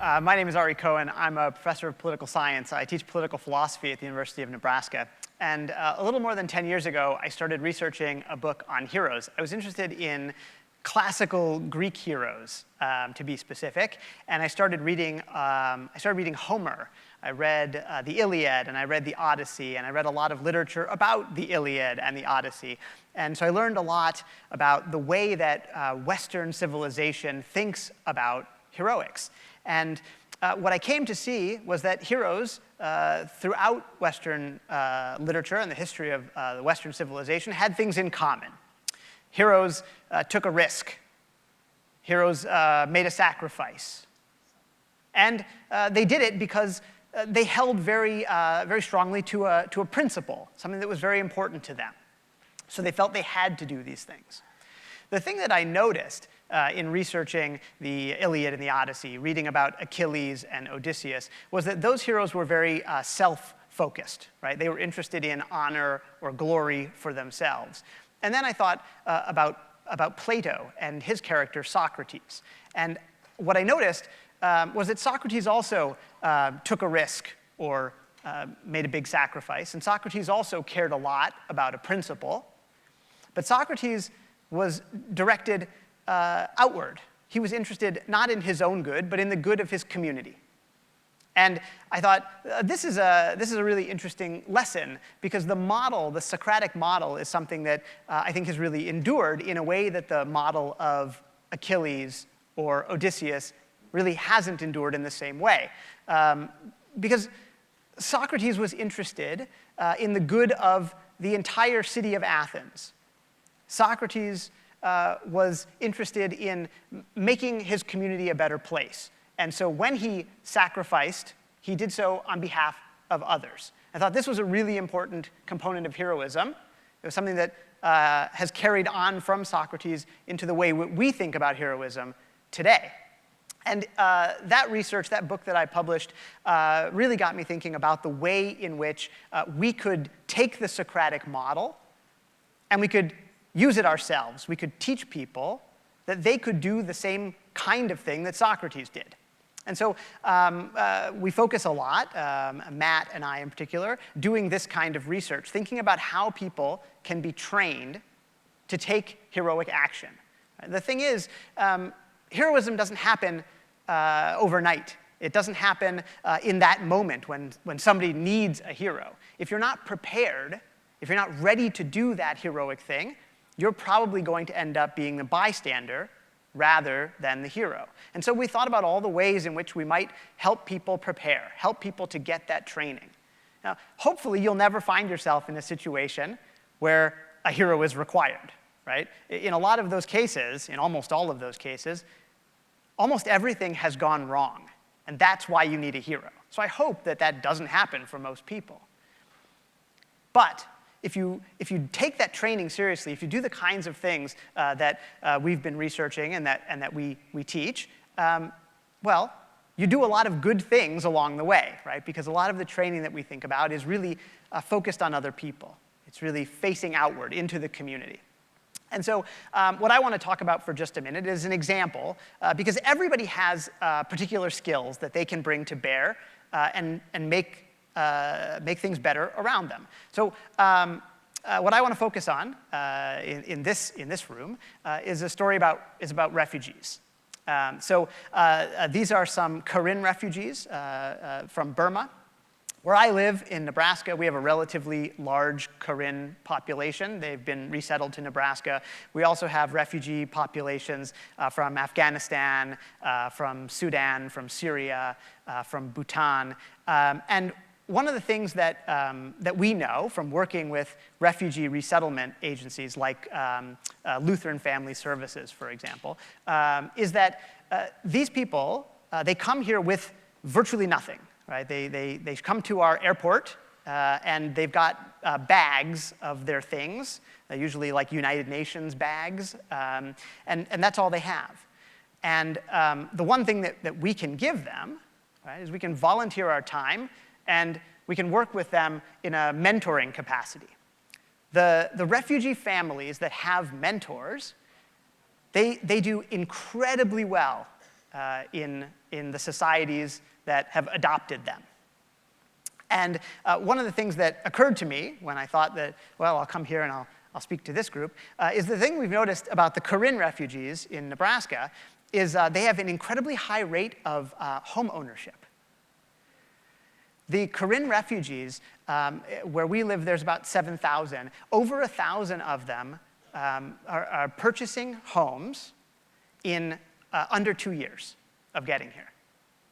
My name is Ari Kohen. I'm a professor of political science. I teach political philosophy at the University of Nebraska. And a little more than 10 years ago, I started researching a book on heroes. I was interested in classical Greek heroes, to be specific. And I started reading Homer. I read the Iliad, and I read the Odyssey, and I read a lot of literature about the Iliad and the Odyssey. And so I learned a lot about the way that Western civilization thinks about heroics. And what I came to see was that heroes throughout Western literature and the history of the Western civilization had things in common. Heroes took a risk. Heroes made a sacrifice. And they did it because they held very strongly to a principle, something that was very important to them. So they felt they had to do these things. The thing that I noticed in researching the Iliad and the Odyssey, reading about Achilles and Odysseus, was that those heroes were very self-focused, right? They were interested in honor or glory for themselves. And then I thought about Plato and his character Socrates. And what I noticed was that Socrates also took a risk or made a big sacrifice. And Socrates also cared a lot about a principle. But Socrates was directed outward. He was interested not in his own good, but in the good of his community. And I thought, this is a really interesting lesson, because the Socratic model, is something that I think has really endured in a way that the model of Achilles or Odysseus really hasn't endured in the same way. Because Socrates was interested in the good of the entire city of Athens. Socrates was interested in making his community a better place. And so when he sacrificed, he did so on behalf of others. I thought this was a really important component of heroism. It was something that has carried on from Socrates into the way we think about heroism today. And that research, that book that I published, really got me thinking about the way in which we could take the Socratic model and we could use it ourselves. We could teach people that they could do the same kind of thing that Socrates did. And so we focus a lot, Matt and I in particular, doing this kind of research, thinking about how people can be trained to take heroic action. The thing is, heroism doesn't happen overnight. It doesn't happen in that moment when somebody needs a hero. If you're not prepared, if you're not ready to do that heroic thing, you're probably going to end up being the bystander rather than the hero. And so we thought about all the ways in which we might help people prepare, help people to get that training. Now, hopefully you'll never find yourself in a situation where a hero is required, right? In a lot of those cases, in almost all of those cases, almost everything has gone wrong, and that's why you need a hero. So I hope that that doesn't happen for most people. But if you take that training seriously, if you do the kinds of things that we've been researching and that we teach, well, you do a lot of good things along the way, right? Because a lot of the training that we think about is really focused on other people. It's really facing outward into the community. And so what I want to talk about for just a minute is an example, because everybody has particular skills that they can bring to bear and make things better around them. So what I want to focus on in this room is a story about refugees. These are some Kohen refugees from Burma. Where I live in Nebraska, we have a relatively large Kohen population. They've been resettled to Nebraska. We also have refugee populations from Afghanistan, from Sudan, from Syria, from Bhutan. And one of the things that we know from working with refugee resettlement agencies like Lutheran Family Services, for example, is that these people, they come here with virtually nothing. Right? They come to our airport, and they've got bags of their things, usually like United Nations bags, and that's all they have. And the one thing that we can give them, right, is we can volunteer our time, and we can work with them in a mentoring capacity. The refugee families that have mentors, they do incredibly well in the societies that have adopted them. And one of the things that occurred to me when I thought that, well, I'll come here and I'll speak to this group, is the thing we've noticed about the Kohen refugees in Nebraska is they have an incredibly high rate of home ownership. The Kohen refugees, where we live, there's about 7,000. Over 1,000 of them are purchasing homes in under 2 years of getting here.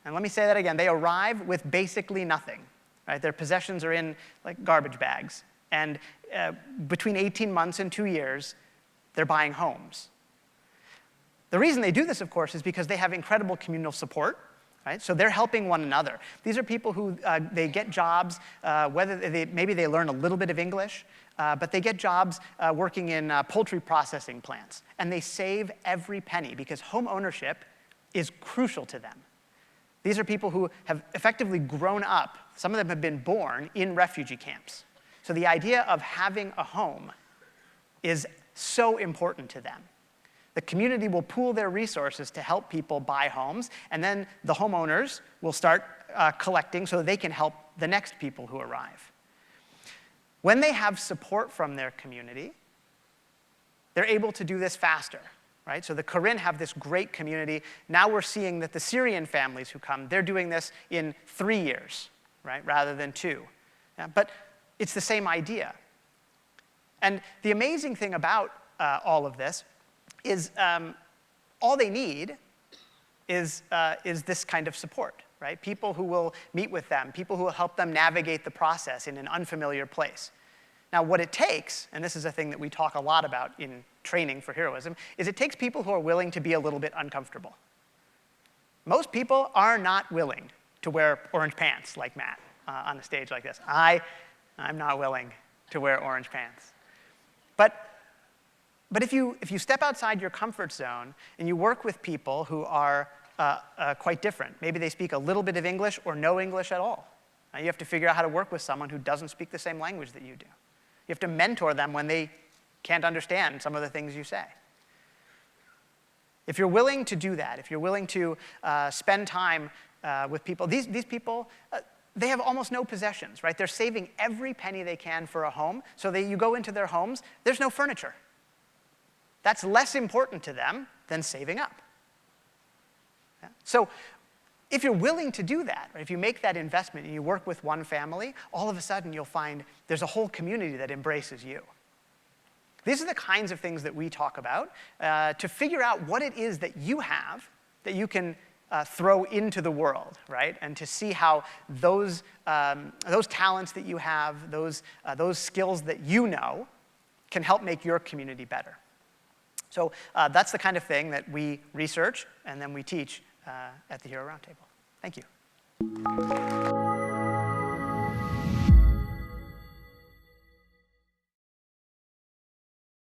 And let me say that again. They arrive with basically nothing. Right? Their possessions are in like garbage bags. And between 18 months and 2 years, they're buying homes. The reason they do this, of course, is because they have incredible communal support. Right? So they're helping one another. These are people who they get jobs, maybe they learn a little bit of English, but they get jobs working in poultry processing plants. And they save every penny because home ownership is crucial to them. These are people who have effectively grown up. Some of them have been born in refugee camps. So the idea of having a home is so important to them. The community will pool their resources to help people buy homes, and then the homeowners will start collecting so they can help the next people who arrive. When they have support from their community, they're able to do this faster. Right? So the Kohen have this great community. Now we're seeing that the Syrian families who come, they're doing this in 3 years, right, rather than 2. Yeah, but it's the same idea. And the amazing thing about all of this is all they need is this kind of support, right? People who will meet with them, people who will help them navigate the process in an unfamiliar place. Now, what it takes, and this is a thing that we talk a lot about in training for heroism, is it takes people who are willing to be a little bit uncomfortable. Most people are not willing to wear orange pants like Matt on a stage like this. I'm not willing to wear orange pants. But if you step outside your comfort zone and you work with people who are quite different, maybe they speak a little bit of English or no English at all. Now, you have to figure out how to work with someone who doesn't speak the same language that you do. You have to mentor them when they can't understand some of the things you say. If you're willing to do that, if you're willing to spend time with people, these people, they have almost no possessions, right? They're saving every penny they can for a home, so that you go into their homes, there's no furniture. That's less important to them than saving up. Yeah? So if you're willing to do that, right, if you make that investment and you work with one family, all of a sudden you'll find there's a whole community that embraces you. These are the kinds of things that we talk about to figure out what it is that you have that you can throw into the world, right? And to see how those talents that you have, those skills that you know, can help make your community better. So that's the kind of thing that we research and then we teach at the Hero Roundtable. Thank you.